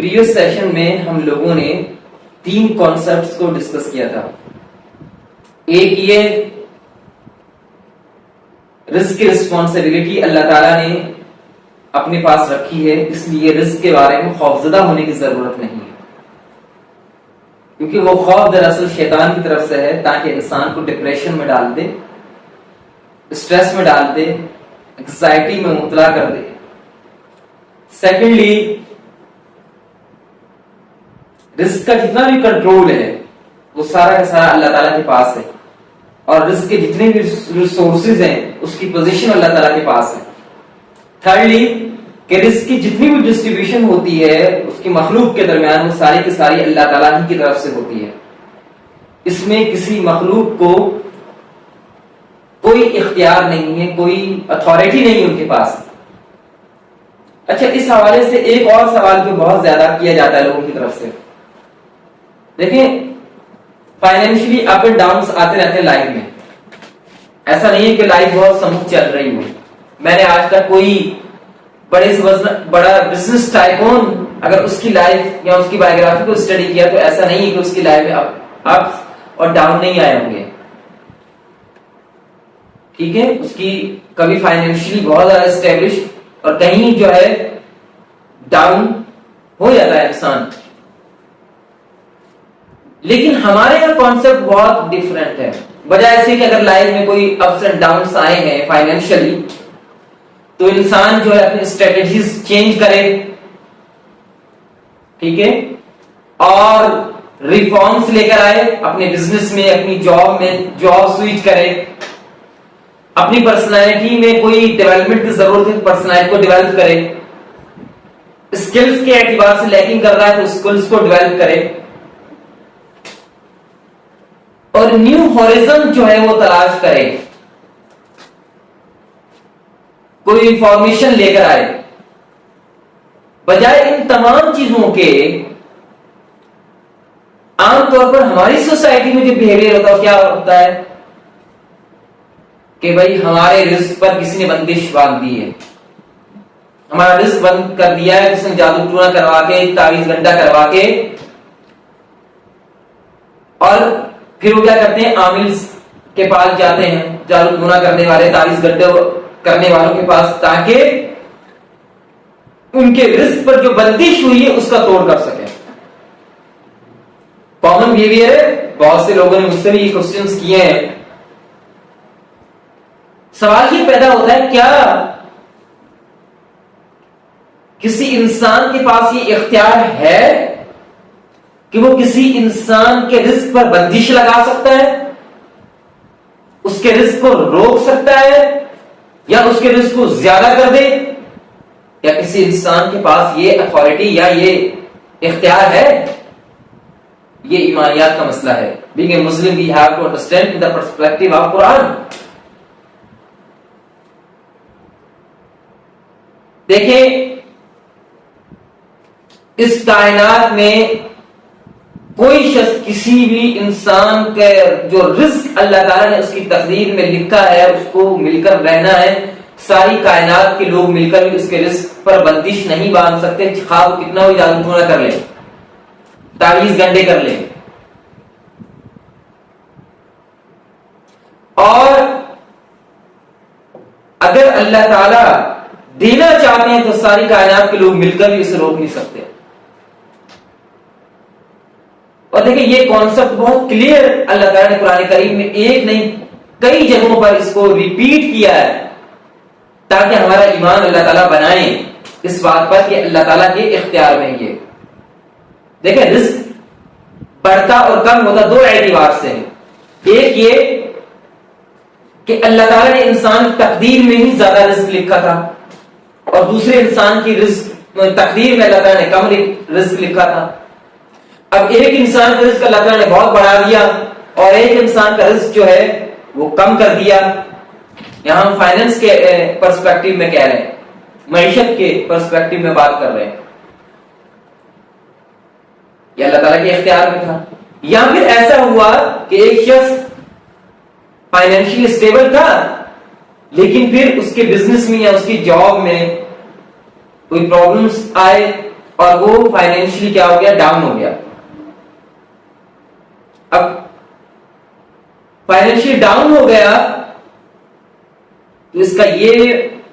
Previous session میں ہم لوگوں نے 3 کانسیپٹس کو ڈسکس کیا تھا. ایک یہ رزق کی رسپانسبلٹی اللہ تعالیٰ نے اپنے پاس رکھی ہے، اس لیے رزق کے بارے میں خوفزدہ ہونے کی ضرورت نہیں ہے، کیونکہ وہ خوف دراصل شیطان کی طرف سے ہے تاکہ انسان کو ڈپریشن میں ڈال دے، اسٹریس میں ڈال دے، انگزائٹی میں مبتلا کر دے. سیکنڈلی، رزق کا جتنا بھی کنٹرول ہے وہ سارا کا سارا اللہ تعالیٰ کے پاس ہے، اور رزق کے جتنے بھی ریسورسز ہیں اس کی پوزیشن اللہ تعالیٰ کے پاس ہے. تھرڈلی، کہ رزق کی جتنی بھی ڈسٹریبیوشن ہوتی ہے اس کی مخلوق کے درمیان وہ ساری کی ساری اللہ تعالیٰ ہی کی طرف سے ہوتی ہے، اس میں کسی مخلوق کو کوئی اختیار نہیں ہے، کوئی اتھارٹی نہیں ہے ان کے پاس. اچھا، اس حوالے سے ایک اور سوال جو بہت زیادہ کیا جاتا ہے لوگوں کی طرف سے، دیکھیں فائنینشلی اپ اینڈ ڈاؤنس آتے رہتے ہیں لائف میں. ایسا نہیں ہے کہ لائف بہت سموتھ چل رہی ہو. میں نے آج تک کوئی بڑا بزنس ٹائکون اگر اس کی لائف یا اس کی بایوگرافی کو اسٹڈی کیا تو ایسا نہیں ہے کہ اس کی لائف میں اپ اور ڈاؤن نہیں آئے ہوں گے. ٹھیک ہے، اس کی کبھی فائنینشلی بہت زیادہ اسٹیبلش اور کہیں جو ہے ڈاؤن ہو جاتا ہے انسان. لیکن ہمارے یہاں کانسیپٹ بہت ڈفرینٹ ہے. بجائے سے کہ اگر لائف میں کوئی اپس اینڈ ڈاؤنس آئے ہیں فائنینشلی تو انسان جو ہے اپنی اسٹریٹجیز چینج کرے، ٹھیک ہے، اور ریفارمز لے کر آئے اپنے بزنس میں، اپنی جاب سوئچ کرے، اپنی پرسنالٹی میں کوئی ڈیولپمنٹ کی ضرورت ہے پرسنالٹی کو ڈیولپ کرے، اسکلز کے اعتبار سے لیکنگ کر رہا ہے تو اسکلز کو ڈیولپ کرے، اور نیو ہورائزن جو ہے وہ تلاش کرے، کوئی انفارمیشن لے کر آئے. بجائے ان تمام چیزوں کے عام طور پر ہماری سوسائٹی میں جو بیہیویئر ہوتا ہے کیا ہوتا ہے کہ بھائی ہمارے رزق پر کسی نے بندش باندھ دی ہے، ہمارا رزق بند کر دیا ہے، کسی نے جادو ٹونا کروا کے، تعویذ گنڈا کروا کے، اور پھر وہ کیا کرتے ہیں عامل کے پاس جاتے ہیں، جادو ٹونا کرنے والے، تعویذ گنڈے کرنے والوں کے پاس، تاکہ ان کے رزق پر جو بندش ہوئی ہے اس کا توڑ کر سکے. کامن بیہیویئر ہے. بہت سے لوگوں نے مجھ سے بھی یہ کوسچنز کیے ہیں. سوال یہ پیدا ہوتا ہے کیا کسی انسان کے پاس یہ اختیار ہے کہ وہ کسی انسان کے رزق پر بندش لگا سکتا ہے، اس کے رزق کو روک سکتا ہے، یا اس کے رزق کو زیادہ کر دے؟ یا کسی انسان کے پاس یہ اتھارٹی یا یہ اختیار ہے؟ یہ ایمانیات کا مسئلہ ہے. Being a Muslim, we have to understand the perspective of Quran. دیکھیں، اس کائنات میں کوئی شخص کسی بھی انسان کے جو رزق اللہ تعالیٰ نے اس کی تقدیر میں لکھا ہے اس کو مل کر رہنا ہے، ساری کائنات کے لوگ مل کر بھی اس کے رزق پر بندش نہیں باندھ سکتے، خواہ وہ کتنا بھی جادو ٹونا کر لیں، تعویذ گنڈے کر لیں. اور اگر اللہ تعالیٰ دینا چاہتے ہیں تو ساری کائنات کے لوگ مل کر بھی اسے روک نہیں سکتے. اور دیکھیں یہ کانسیپٹ بہت کلیئر اللہ تعالیٰ نے قرآن کریم میں ایک نہیں کئی جگہوں پر اس کو ریپیٹ کیا ہے، تاکہ ہمارا ایمان اللہ تعالیٰ بنائے اس بات پر کہ اللہ تعالیٰ کے اختیار میں یہ. دیکھیں، رزق بڑھتا اور کم ہوتا 2 اعتبار سے ہے. ایک یہ کہ اللہ تعالیٰ نے انسان کی تقدیر میں ہی زیادہ رزق لکھا تھا، اور دوسرے انسان کی رزق تقدیر میں اللہ تعالیٰ نے کم رزق لکھا تھا. اب ایک انسان کا رزق اللہ تعالیٰ نے بہت بڑھا دیا اور ایک انسان کا رزق جو ہے وہ کم کر دیا. یہاں ہم فائنینس کے پرسپیکٹو میں کہہ رہے ہیں، معیشت کے پرسپیکٹو میں بات کر رہے ہیں. یہ اللہ تعالیٰ کے اختیار میں تھا. یا پھر ایسا ہوا کہ ایک شخص فائنینشلی اسٹیبل تھا لیکن پھر اس کے بزنس میں یا اس کی جاب میں کوئی پرابلمز آئے اور وہ فائنینشلی کیا ہو گیا؟ ڈاؤن ہو گیا. اب فائنینشلی ڈاؤن ہو گیا تو اس کا یہ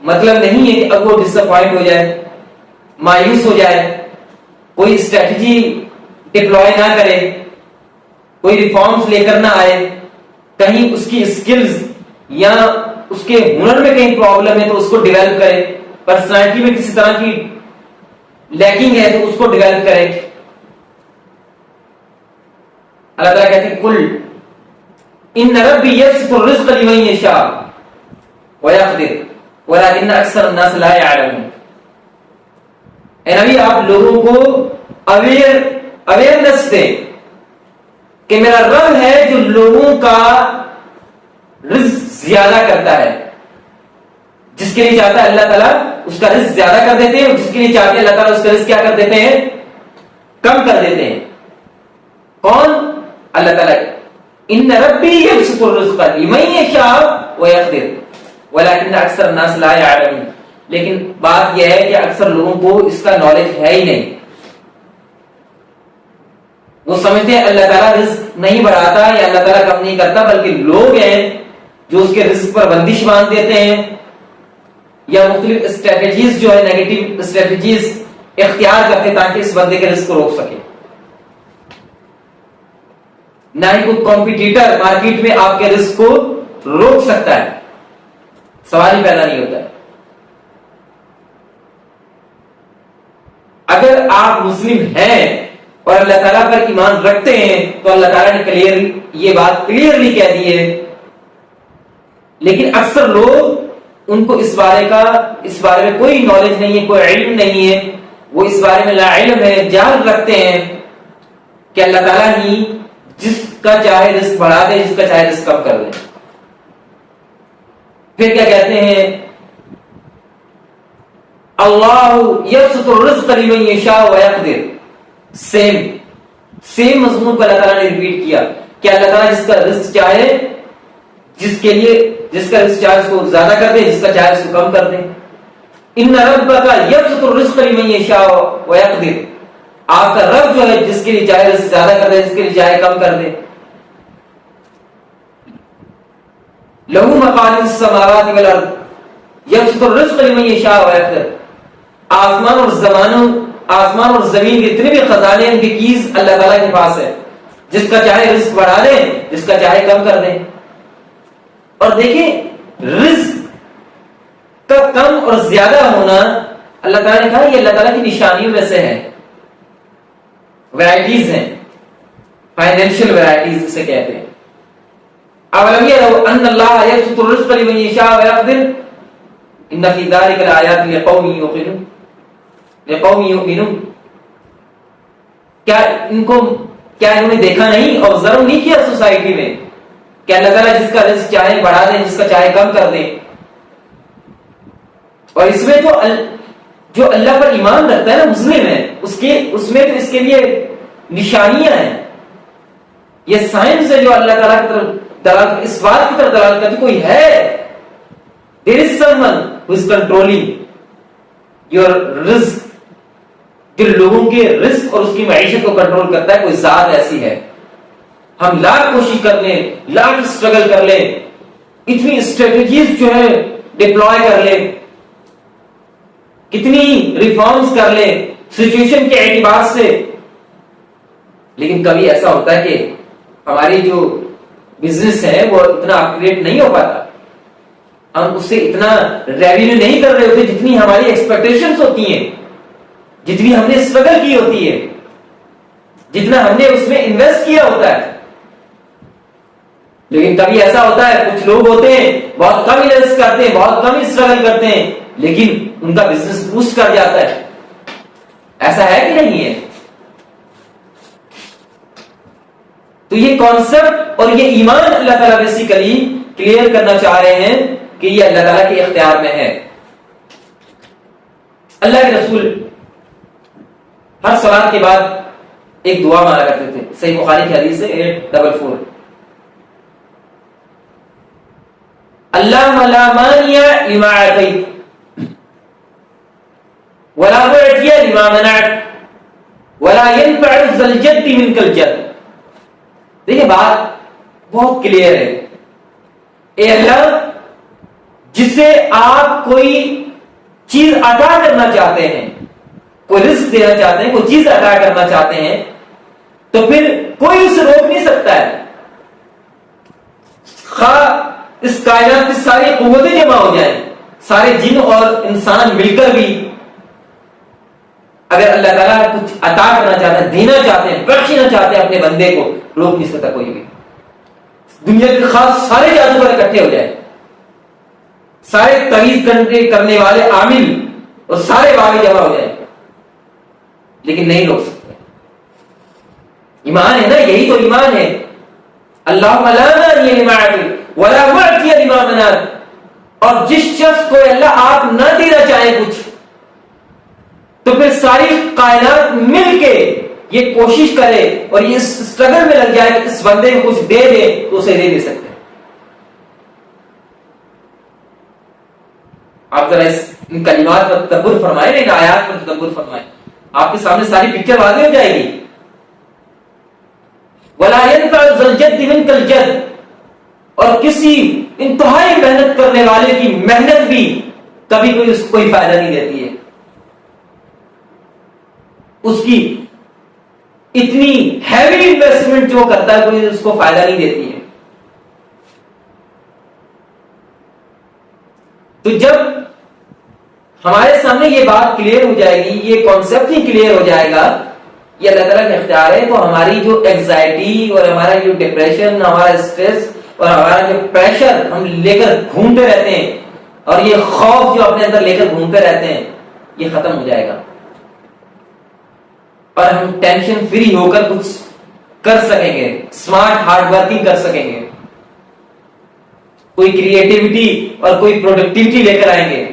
مطلب نہیں ہے کہ اب وہ ڈس اپوائنٹ ہو جائے، مایوس ہو جائے، کوئی اسٹریٹجی ڈپلوائے نہ کرے، کوئی ریفارمز لے کر نہ آئے، کہیں اس کی اسکلز یا اس کے ہنر میں کہیں پرابلم ہے تو اس کو ڈیولپ کرے، پرسنالٹی میں کسی طرح کی لیکنگ ہے تو اس کو ڈیولپ کرے. اللہ تعالیٰ کہتے ہیں کل ان ربی یبسط الرزق لمن یشاء ویقدر ولکن اکثر الناس لا یعلمون. اے نبی آپ لوگوں کو اویئرنس دیں کہ میرا رب ہے جو لوگوں کا رزق زیادہ کرتا ہے. جس کے لیے چاہتا ہے اللہ تعالیٰ اس کا رزق زیادہ کر دیتے ہیں، اور جس کے لیے چاہتے ہیں اللہ تعالیٰ اس کا رزق کیا کر دیتے ہیں؟ کم کر دیتے ہیں. کون؟ اللہ تعالیٰ. ان ربی یبسط الرزق لمن یشاء ویقدر ولکن اکثر الناس لا یعلمون. لیکن بات یہ ہے کہ اکثر لوگوں کو اس کا نالج ہے ہی نہیں. وہ سمجھتے ہیں اللہ تعالیٰ رزق نہیں بڑھاتا یا اللہ تعالیٰ کم نہیں کرتا، بلکہ لوگ ہیں جو اس کے رزق پر بندش باندھ دیتے ہیں یا مختلف اسٹریٹجیز جو ہے نیگیٹو اسٹریٹجیز اختیار کرتے تاکہ اس بندے کے رزق کو روک سکے. نہ ہی کوئی کمپیٹیٹر مارکیٹ میں آپ کے رزق کو روک سکتا ہے، سوال ہی پیدا نہیں ہوتا ہے. اگر آپ مسلم ہیں اور اللہ تعالیٰ پر ایمان رکھتے ہیں تو اللہ تعالیٰ نے یہ بات کلیئرلی کہہ دی ہے. لیکن اکثر لوگ ان کو اس بارے میں کوئی نالج نہیں ہے، کوئی علم نہیں ہے، وہ اس بارے میں لا علم ہے، جہل رکھتے ہیں کہ اللہ تعالیٰ ہی جس کا چاہے رزق بڑھا دے، جس کا چاہے رزق کم کر دے. پھر کیا کہتے ہیں؟ اللہ یبسط الرزق لمن یشاء ویقدر. سیم مضمون کو اللہ تعالیٰ نے ریپیٹ کیا کہ اللہ تعالیٰ جس کا رزق چاہے، جس کا رزق چاہے اس کو زیادہ کر دے، جس کا چاہے اس کو کم کر دے. ان ربک یبسط الرزق لمن یشاء ویقدر. آپ کا رب جو ہے جس کے لیے چاہے رزق زیادہ کر دے، جس کے لیے چاہے کم کر دے. لہ مقاليد السماوات والارض یبسط الرزق لمن یشاء ویقدر. آسمان اور زمین کے اتنے بھی خزانے ان کی کیز اللہ تعالیٰ کے پاس ہے، جس کا چاہے رزق بڑھا دے، جس کا چاہے کم کر دے. اور دیکھیں رزق کا کم اور زیادہ ہونا اللہ تعالیٰ نے کہا یہ اللہ تعالیٰ کی نشانیوں میں سے ہے. ویرائٹیز ہیں، فائنینشیل ویرائٹیز اسے کہتے ہیں. اولم یروا ان اللہ یبسط الرزق لمن یشاء ویقدر ان فی ذلک لآیات لقوم یؤمنون. کیا انہوں نے دیکھا نہیں، آبزرو نہیں کیا سوسائٹی میں کہ اللہ تعالیٰ جس کا رزق چاہے بڑھا دے، جس کا چاہے کم کر دے. اور اس میں تو جو اللہ پر ایمان رکھتا ہے نا، مسلم ہے، اس میں تو اس کے لیے نشانیاں ہیں. یہ سائنس ہے جو اللہ تعالیٰ کی طرف اس بات کی طرف دلالت کرتی کوئی ہے. There is someone who is controlling your رزق، جو لوگوں کے رزق اور اس کی معیشت کو کنٹرول کرتا ہے. کوئی ذات ایسی ہے. ہم لاکھ کوشش کر لیں، لاکھ اسٹرگل کر لیں، اتنی اسٹریٹجیز جو ہے ڈپلوائے کر لیں، کتنی ریفارمز کر لیں سچویشن کے اعتبار سے، لیکن کبھی ایسا ہوتا ہے کہ ہماری جو بزنس ہے وہ اتنا اپگریڈ نہیں ہو پاتا. ہم اس سے اتنا ریونیو نہیں کر رہے ہوتے جتنی ہماری ایکسپیکٹیشنز ہوتی ہیں، جتنی ہم نے اسٹرگل کی ہوتی ہے، جتنا ہم نے اس میں انویسٹ کیا ہوتا ہے. لیکن کبھی ایسا ہوتا ہے کچھ لوگ ہوتے ہیں بہت کم انویسٹ کرتے ہیں، بہت کم اسٹرگل کرتے ہیں، لیکن ان کا بزنس بوسٹ کر جاتا ہے. ایسا ہے کہ نہیں ہے؟ تو یہ کانسیپٹ اور یہ ایمان اللہ تعالیٰ بیسیکلی کلیئر کرنا چاہ رہے ہیں کہ یہ اللہ تعالیٰ کے اختیار میں ہے. اللہ کے رسول ہر صلات کے بعد ایک دعا مانا کرتے تھے. صحیح بخاری کی حدیث ہے 844. اللہم لا مانع لما اعطیت ولا معطی لما منعت ولا ينفع ذا الجد منك الجد. دیکھیں بات بہت کلیئر ہے. اے اللہ جسے آپ کوئی چیز عطا کرنا چاہتے ہیں, کوئی رزق دینا چاہتے ہیں, کوئی چیز عطا کرنا چاہتے ہیں, تو پھر کوئی اسے روک نہیں سکتا ہے. خواہ اس کائنات کی ساری قوتیں جمع ہو جائیں, سارے جن اور انسان مل کر بھی اگر اللہ تعالیٰ کچھ عطا کرنا چاہتے ہیں, دینا چاہتے ہیں, بخشنا چاہتے ہیں اپنے بندے کو, روک نہیں سکتا کوئی بھی. دنیا کے خاص سارے جادوگر اکٹھے ہو جائیں, سارے تعویذ کرنے والے عامل اور سارے باغی جمع ہو جائیں, لیکن نہیں روک سکتے. ایمان ہے نا, یہی تو ایمان ہے. اللہ ولا معطی لما منعت. اور جس شخص کو اللہ آپ نہ دینا چاہیں کچھ, تو پھر ساری کائنات مل کے یہ کوشش کرے اور یہ اسٹرگل میں لگ جائے کہ اس بندے کو کچھ دے دے تو اسے دے نہیں سکتے. آپ ذرا ان کلمات پر تدبر فرمائیں, ان آیات پر تدبر فرمائیں, آپ کے سامنے ساری پکچر واضح ہو جائے گی. وَلَا يَنْفَعُ ذَا الْجَدِّ مِنْكَ الْجَدِّ. اور کسی انتہائی محنت کرنے والے کی محنت بھی کبھی کوئی فائدہ نہیں دیتی ہے. اس کی اتنی ہیوی انویسٹمنٹ جو کرتا ہے کوئی اس کو فائدہ نہیں دیتی ہے. تو جب ہمارے سامنے یہ بات کلیئر ہو جائے گی, یہ کانسیپٹ ہی کلیئر ہو جائے گا, یہ اللہ تعالیٰ کا اختیار ہے, تو ہماری جو اینگزائٹی اور ہمارا جو ڈپریشن, ہمارا اسٹریس اور ہمارا جو پریشر ہم لے کر گھومتے رہتے ہیں, اور یہ خوف جو اپنے اندر لے کر گھومتے رہتے ہیں, یہ ختم ہو جائے گا, اور ہم ٹینشن فری ہو کر کچھ کر سکیں گے, اسمارٹ ہارڈ ورکنگ کر سکیں گے, کوئی کریٹیوٹی اور کوئی پروڈکٹیوٹی لے کر آئیں گے.